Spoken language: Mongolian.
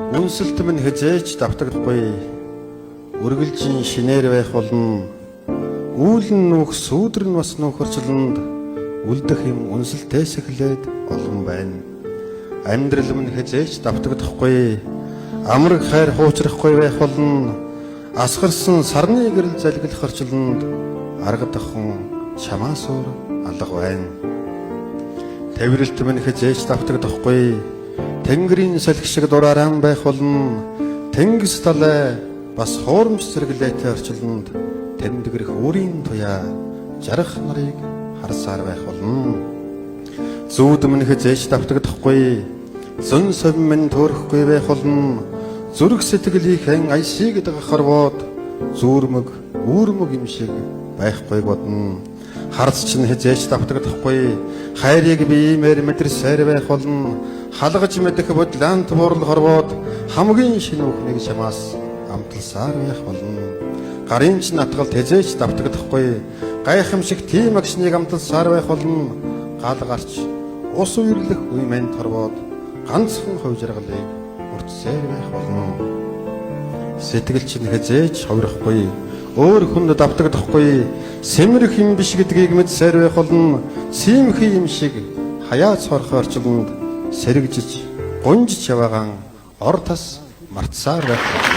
Үнсэлт минь хязээж давтагдахгүй. Үргэлжин шинээр байх болно. Үүлэн нүх сүүдэр нь бас нөхөрчлөнд үлдэх юм үнсэлтээс эхлээд олон байна. Амьдрал минь хязээж давтагдахгүй. Амраг хайр хуучрахгүй байх болно. Асгарсан сарны гэрэл залгилах орчлонд арга дахин чамаас өөр алга байна. Тэврэлт минь хязээж давтагдахгүй. Тэнгэрийн салхи шиг дурааран байх болно. Тэнгис талай бас хуурамч зэрэглээтэй орчлонд тэмдгэрэх өөрийн туяа жарах нарыг харсаар байх болно. Зүүд минь хязээж давтагдахгүй. Зөн совин минь төөрөхгүй байх болно. Зүрх сэтгэлийнхэн аясыг дагахарвоод зүүрмөг үүрмөг юм шиг байхгүй бодно. Харц чинь хязээж давтагдахгүй. Хайрыг биемээр мэдэрсээр байх болно. Халгаж мэдэх бодлаант буурал хорвоод хамгийн шинэ үхнийг чамаас амталсаар байх болно. Гарын ч натгалт хязээж давтагдахгүй. Гайхамшиг тийм агшныг амталсаар байх болно. Гал гарч ус үерлэх үе манд хорвоод ганцхан хувь жаргалыг уртсээр байх болно. Сэтгэл чинь хязээж хувирахгүй. Өөр хүнд давтагдахгүй. Сэмрэх юм биш гэдгийг мэдсээр байх болно. Симхи юм шиг хаяац хорхоо орчлонд сэрэгжиж гунжиж яваагаан ор тас мартсаар байх.